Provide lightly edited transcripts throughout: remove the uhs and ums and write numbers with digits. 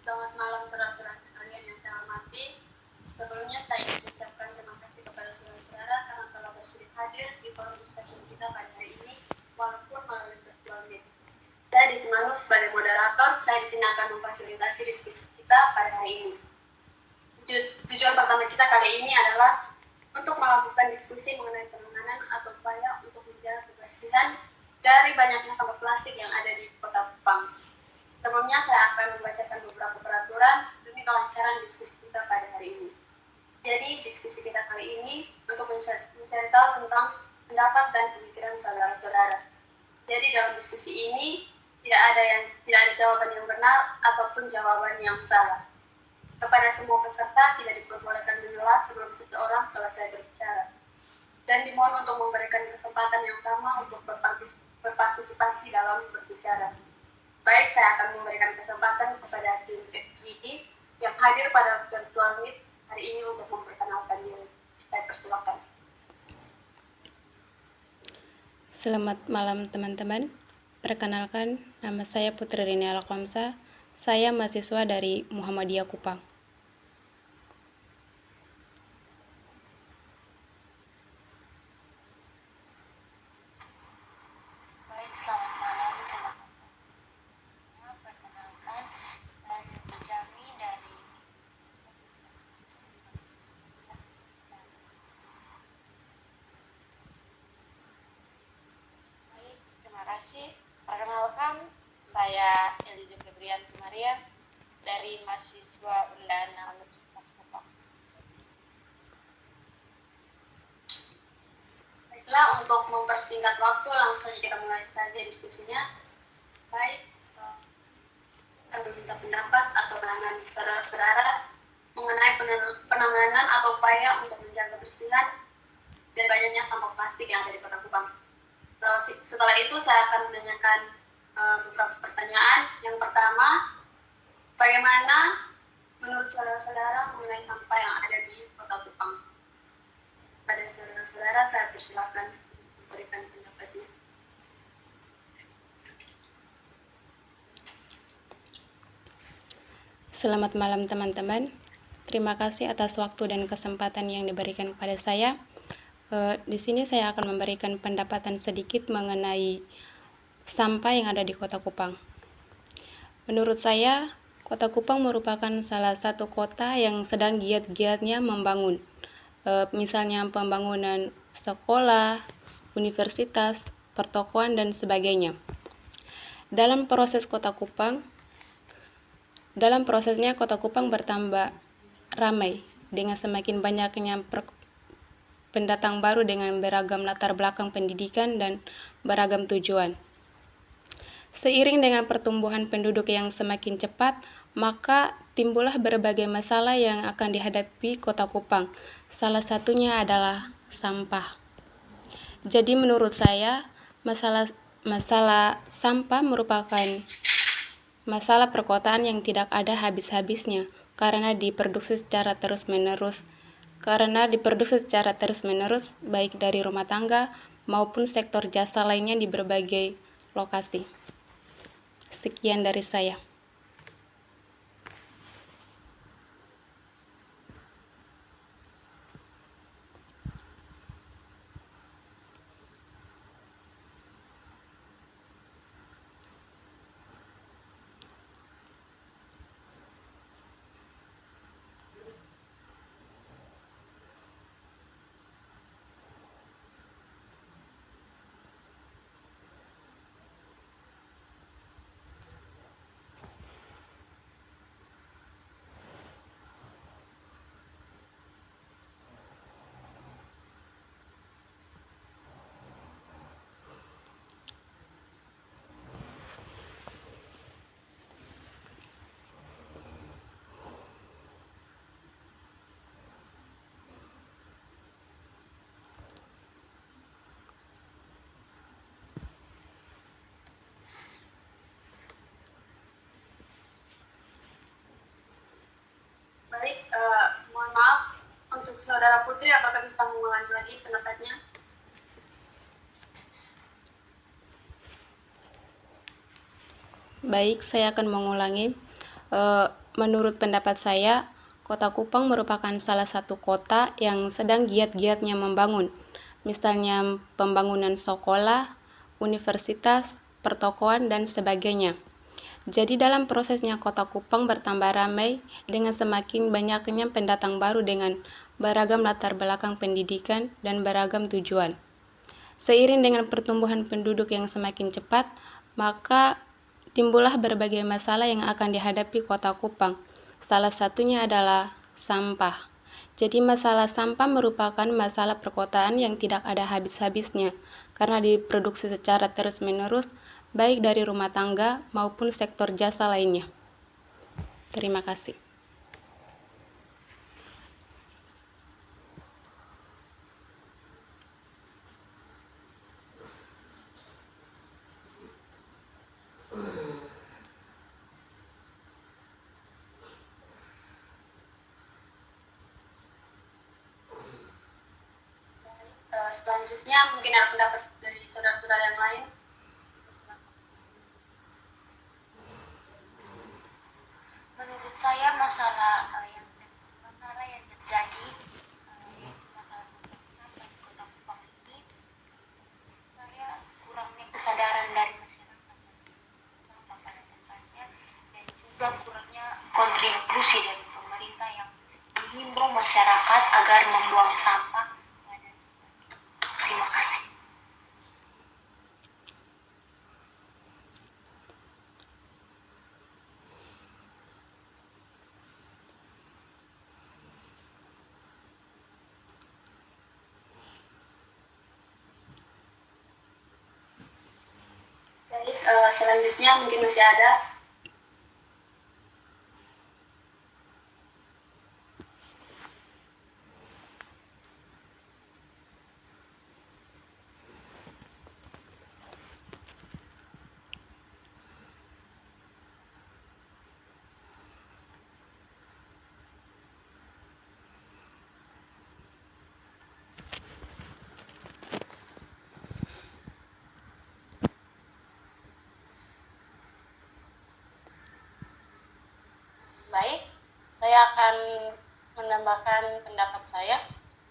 Selamat malam saudara-saudara sekalian yang saya hormati. Sebelumnya saya ingin mengucapkan terima kasih kepada saudara-saudara karena telah bersedia hadir di forum diskusi kita pada hari ini, walaupun melalui virtual meeting. Saya Dismanus sebagai moderator, saya di sini akan memfasilitasi diskusi kita pada hari ini. Tujuan pertama kita kali ini adalah untuk melakukan diskusi mengenai penanganan atau upaya untuk menjaga kebersihan dari banyaknya sampah plastik yang ada di Kota Kupang. Sebelumnya saya akan membacakan beberapa peraturan demi kelancaran diskusi kita pada hari ini. Jadi diskusi kita kali ini untuk mencari tahu tentang pendapat dan pemikiran saudara-saudara. Jadi dalam diskusi ini tidak ada jawaban yang benar ataupun jawaban yang salah. Kepada semua peserta tidak diperbolehkan menilai sebelum seseorang selesai berbicara. Dan dimohon untuk memberikan kesempatan yang sama untuk berpartisipasi dalam berbicara. Baik, saya akan memberikan kesempatan kepada tim FGD yang hadir pada virtual meet hari ini untuk memperkenalkan diri. Saya persilakan. Selamat malam teman-teman. Perkenalkan, nama saya Putri Rini Alakomsa. Saya mahasiswa dari Muhammadiyah Kupang. Perkenalkan, saya Eliza Febrianti Maria dari mahasiswa Undana Universitas Kupang. Baiklah, untuk mempersingkat waktu, langsung kita mulai saja diskusinya. Baik, akan meminta pendapat atau pandangan saudara-saudara mengenai penanganan atau upaya untuk menjaga kebersihan dan banyaknya sampah plastik yang ada di Kota Kupang. Setelah itu saya akan menanyakan beberapa pertanyaan. Yang pertama, bagaimana menurut saudara-saudara mengenai sampah yang ada di Kota Kupang? Pada saudara-saudara saya persilakan memberikan pendapatnya. Selamat malam teman-teman. Terima kasih atas waktu dan kesempatan yang diberikan kepada saya. Di sini saya akan memberikan pendapatan sedikit mengenai sampah yang ada di Kota Kupang. Menurut saya, Kota Kupang merupakan salah satu kota yang sedang giat-giatnya membangun. Misalnya pembangunan sekolah, universitas, pertokoan, dan sebagainya. Dalam prosesnya Kota Kupang bertambah ramai dengan semakin banyaknya pendatang baru dengan beragam latar belakang pendidikan dan beragam tujuan. Seiring dengan pertumbuhan penduduk yang semakin cepat, maka timbullah berbagai masalah yang akan dihadapi Kota Kupang. Salah satunya adalah sampah. Jadi menurut saya, masalah sampah merupakan masalah perkotaan yang tidak ada habis-habisnya karena diproduksi secara terus-menerus baik dari rumah tangga maupun sektor jasa lainnya di berbagai lokasi. Sekian dari saya. Baik, mohon maaf untuk saudara Putri, apakah bisa mengulangi lagi pendapatnya? Baik, saya akan mengulangi. menurut pendapat saya, Kota Kupang merupakan salah satu kota yang sedang giat-giatnya membangun, misalnya pembangunan sekolah, universitas, pertokoan, dan sebagainya. Jadi dalam prosesnya Kota Kupang bertambah ramai dengan semakin banyaknya pendatang baru dengan beragam latar belakang pendidikan dan beragam tujuan. Seiring dengan pertumbuhan penduduk yang semakin cepat, maka timbullah berbagai masalah yang akan dihadapi Kota Kupang. Salah satunya adalah sampah. Jadi masalah sampah merupakan masalah perkotaan yang tidak ada habis-habisnya karena diproduksi secara terus-menerus baik dari rumah tangga maupun sektor jasa lainnya. Terima kasih. Selanjutnya mungkin ada pendapat dari saudara-saudara yang lain. Menurut saya masalah yang terjadi masalah sampah di Kota Kupang ini, saya kurangnya kesadaran dari masyarakat sampah pada tempatnya dan juga kurangnya kontribusi dari pemerintah yang menghimbau masyarakat agar membuang sampah. Terima kasih. Baik, selanjutnya mungkin masih ada. Baik, saya akan menambahkan pendapat saya.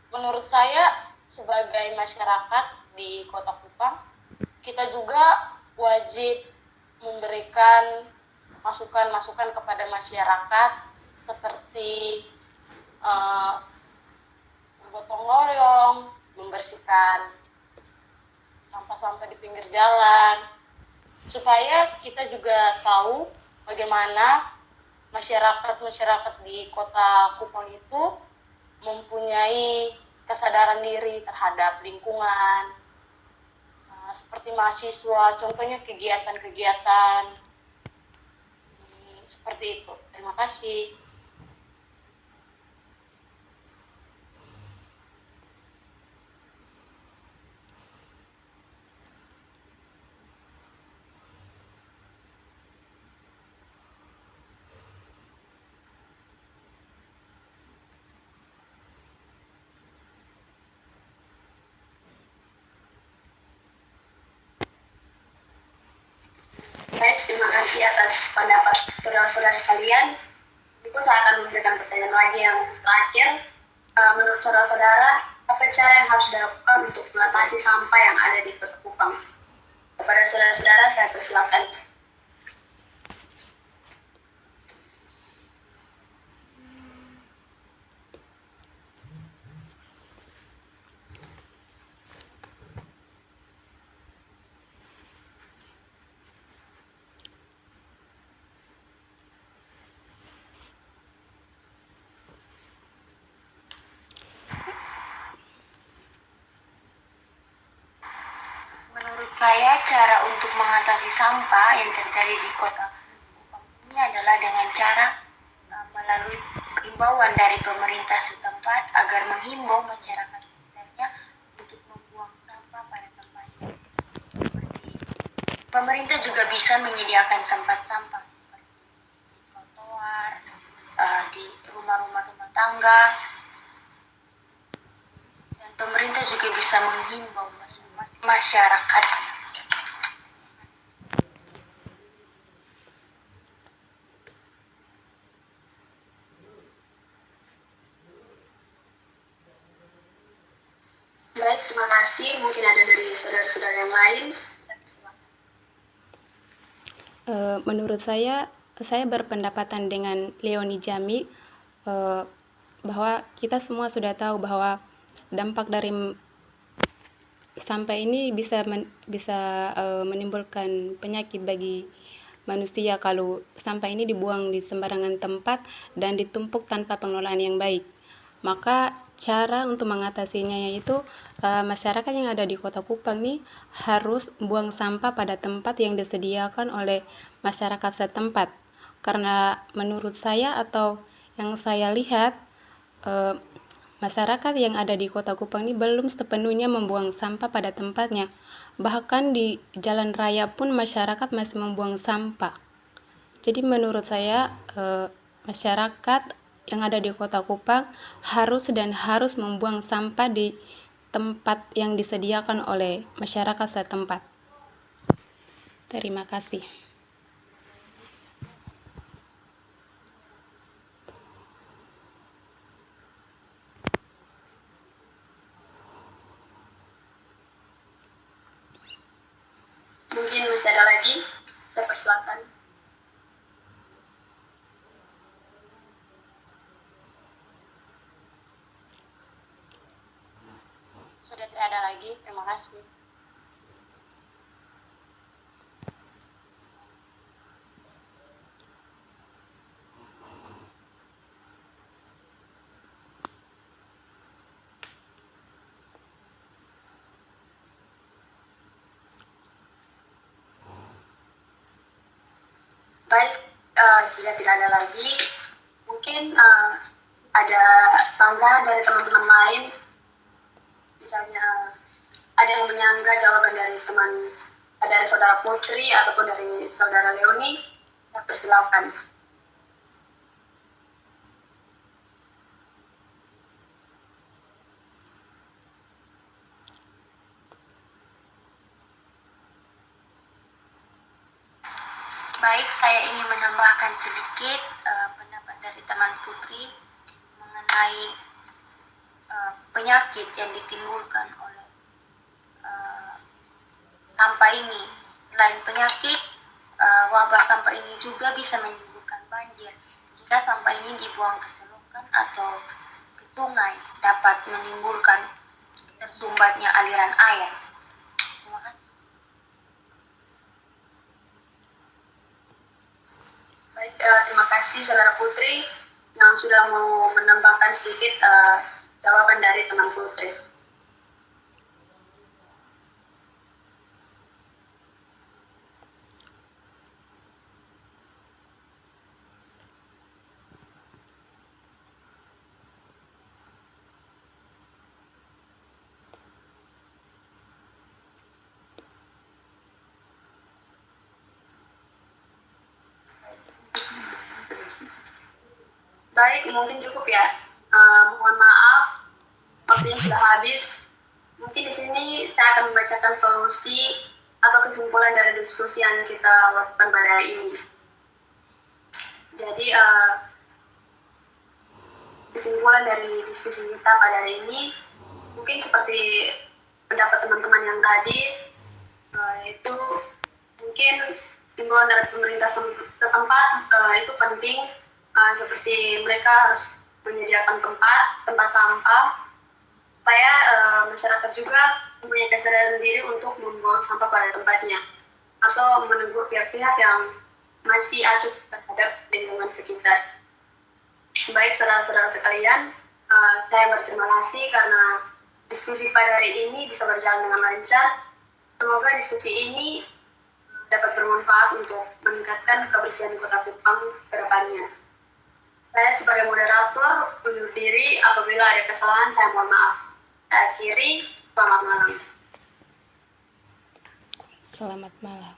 Menurut saya, sebagai masyarakat di Kota Kupang, kita juga wajib memberikan masukan-masukan kepada masyarakat seperti bergotong royong, membersihkan sampah-sampah di pinggir jalan, supaya kita juga tahu bagaimana masyarakat di Kota Kupang itu mempunyai kesadaran diri terhadap lingkungan, seperti mahasiswa, contohnya kegiatan-kegiatan seperti itu. Terima kasih. Baik, terima kasih atas pendapat saudara-saudara sekalian. Itu saya akan memberikan pertanyaan lagi yang terakhir. Menurut saudara-saudara, apa cara yang harus dilakukan untuk mengatasi sampah yang ada di Kota Kupang? Kepada saudara-saudara, saya persilakan. Menurut saya, cara untuk mengatasi sampah yang terjadi di Kota Kupang ini adalah dengan cara melalui himbauan dari pemerintah setempat agar menghimbau masyarakat sekitarnya untuk membuang sampah pada tempatnya. Pemerintah juga bisa menyediakan tempat sampah seperti di trotoar, di rumah-rumah tangga, dan pemerintah juga bisa menghimbau masyarakat. kasih. Mungkin ada dari saudara-saudara yang lain. Saya persilakan. Menurut saya berpendapatan dengan Leoni Jami bahwa kita semua sudah tahu bahwa dampak dari sampah ini bisa menimbulkan penyakit bagi manusia kalau sampah ini dibuang di sembarangan tempat dan ditumpuk tanpa pengelolaan yang baik. Maka cara untuk mengatasinya yaitu masyarakat yang ada di Kota Kupang nih harus buang sampah pada tempat yang disediakan oleh masyarakat setempat. Karena menurut saya atau yang saya lihat masyarakat yang ada di Kota Kupang ini belum sepenuhnya membuang sampah pada tempatnya. Bahkan di jalan raya pun masyarakat masih membuang sampah. Jadi menurut saya masyarakat yang ada di Kota Kupang harus membuang sampah di tempat yang disediakan oleh masyarakat setempat. Terima kasih. Mungkin masih ada lagi, saya persilakan. Sudah tidak ada lagi, terima kasih. Baik, jika tidak ada lagi, mungkin ada sanggahan dari teman-teman lain, misalnya ada yang menyangga jawaban dari saudara Putri ataupun dari saudara Leoni, saya persilakan. Baik, saya ingin menambahkan sedikit pendapat dari teman Putri mengenai penyakit yang ditimbulkan oleh sampah ini. Selain penyakit, wabah sampah ini juga bisa menimbulkan banjir. Jika sampah ini dibuang ke selokan atau ke sungai, dapat menimbulkan tersumbatnya aliran air. Terima kasih. Baik, terima kasih saudara Putri yang sudah mau menambahkan sedikit jawaban dari teman Putri. Baik, mungkin cukup ya. Mohon maaf, waktunya sudah habis. Mungkin di sini saya akan membacakan solusi atau kesimpulan dari diskusi yang kita lakukan pada hari ini. Jadi, kesimpulan dari diskusi kita pada hari ini, mungkin seperti pendapat teman-teman yang tadi, itu mungkin himbauan dari pemerintah setempat itu penting. Seperti mereka harus menyediakan tempat sampah supaya masyarakat juga mempunyai kesadaran diri untuk membuang sampah pada tempatnya atau menegur pihak-pihak yang masih acuh terhadap lingkungan sekitar. Baik saudara-saudara sekalian, saya berterima kasih karena diskusi pada hari ini bisa berjalan dengan lancar. Semoga diskusi ini dapat bermanfaat untuk meningkatkan kebersihan Kota Kupang ke depannya. Saya sebagai moderator undur diri, apabila ada kesalahan saya mohon maaf. Saya akhiri, selamat malam. Selamat malam.